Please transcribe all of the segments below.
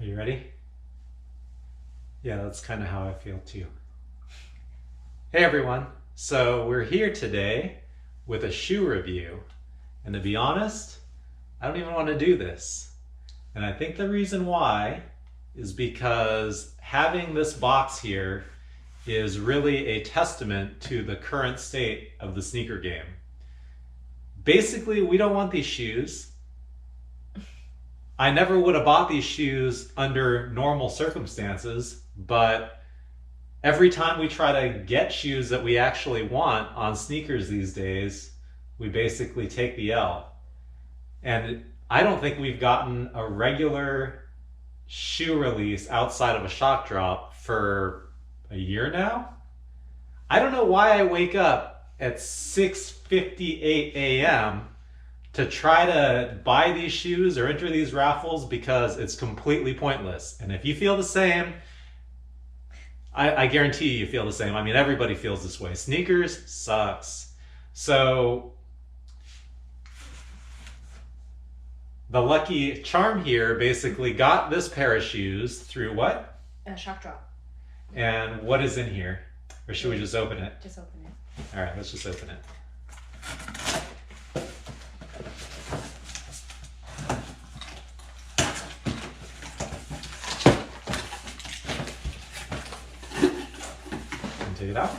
Are you ready? Yeah, that's kind of how I feel too. Hey everyone, so we're here today with a shoe review. And to be honest, I don't even want to do this. And I think the reason why is because having this box here is really a testament to the current state of the sneaker game. Basically, we don't want these shoes. I never would have bought these shoes under normal circumstances, but every time we try to get shoes that we actually want on sneakers these days, we basically take the L. And I don't think we've gotten a regular shoe release outside of a shock drop for a year now. I don't know why I wake up at 6:58 a.m. to try to buy these shoes or enter these raffles, because it's completely pointless. And if you feel the same, I guarantee you feel the same. I mean, everybody feels this way. Sneakers sucks. So the lucky charm here basically got this pair of shoes through what? A shock drop. And what is in here? Or should we just open it? Just open it. All right, let's just open it. Take it out.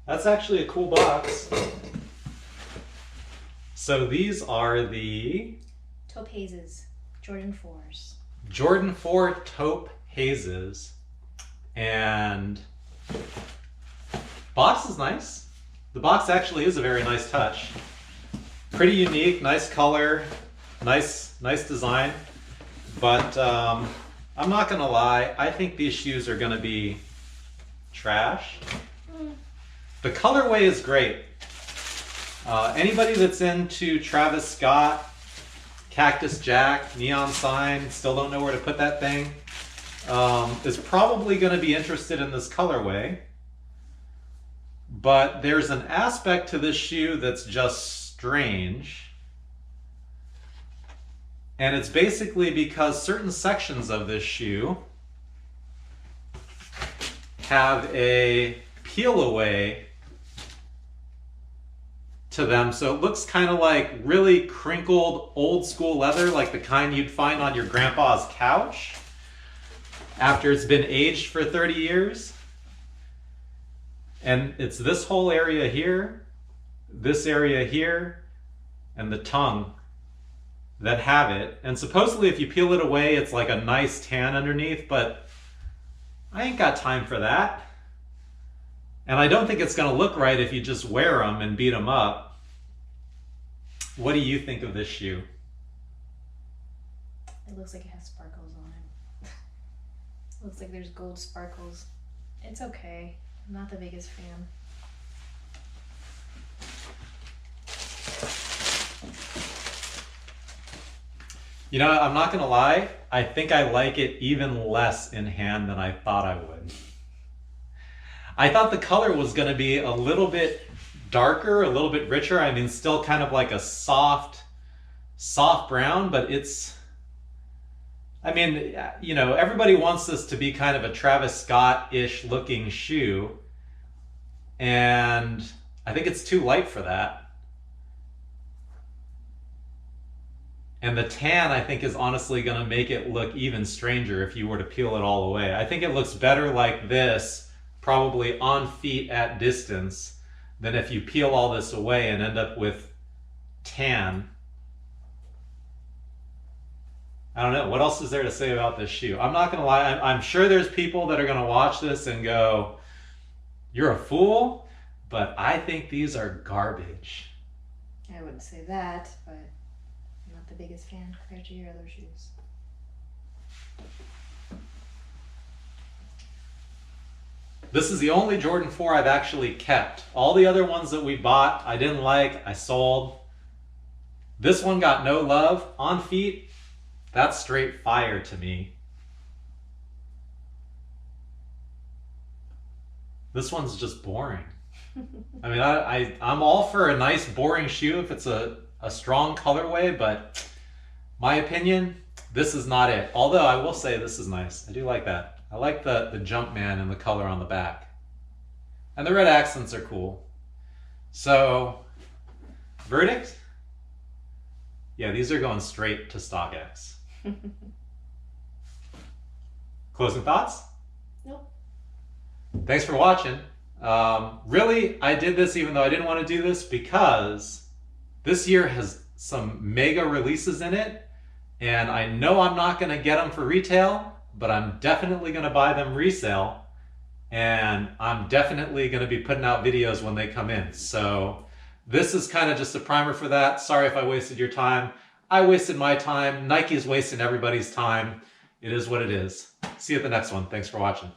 That's actually a cool box. So these are the Taupe Hazes, Jordan 4s. Jordan 4 Taupe Hazes. And box is nice. The box actually is a very nice touch. Pretty unique, nice color, nice design. But I'm not gonna lie, I think these shoes are gonna be trash. The colorway is great. Anybody that's into Travis Scott, Cactus Jack, Neon Sign, still don't know where to put that thing, is probably gonna be interested in this colorway. But there's an aspect to this shoe that's just strange. And it's basically because certain sections of this shoe have a peel away to them. So it looks kind of like really crinkled old school leather, like the kind you'd find on your grandpa's couch after it's been aged for 30 years. And it's this whole area here, this area here, and the tongue that have it. And supposedly if you peel it away, it's like a nice tan underneath, but I ain't got time for that. And I don't think it's gonna look right if you just wear them and beat them up. What do you think of this shoe? It looks like it has sparkles on it. Looks like there's gold sparkles. It's okay. I'm not the biggest fan. You know, I'm not gonna lie, I think I like it even less in hand than I thought I would. I thought the color was gonna be a little bit darker, a little bit richer. I mean, still kind of like a soft brown, but it's, I mean, you know, everybody wants this to be kind of a Travis Scott-ish looking shoe, and I think it's too light for that. And the tan, I think, is honestly going to make it look even stranger if you were to peel it all away. I think it looks better like this, probably on feet at distance, than if you peel all this away and end up with tan. I don't know. What else is there to say about this shoe? I'm not going to lie. I'm sure there's people that are going to watch this and go, "You're a fool," but I think these are garbage. I wouldn't say that, but I'm not the biggest fan compared to your other shoes. This is the only Jordan 4 I've actually kept. All the other ones that we bought, I didn't like, I sold. This one got no love. On feet, that's straight fire to me. This one's just boring. I mean, I'm all for a nice boring shoe if it's a strong colorway, but my opinion, this is not it. Although I will say this is nice. I do like that. I like the Jumpman and the color on the back. And the red accents are cool. So, verdict? Yeah, these are going straight to StockX. Closing thoughts? Nope. Thanks for watching. Really, I did this even though I didn't want to do this because this year has some mega releases in it, and I know I'm not going to get them for retail, but I'm definitely going to buy them resale, and I'm definitely going to be putting out videos when they come in. So this is kind of just a primer for that. Sorry if I wasted your time. I wasted my time. Nike's wasting everybody's time. It is what it is. See you at the next one. Thanks for watching.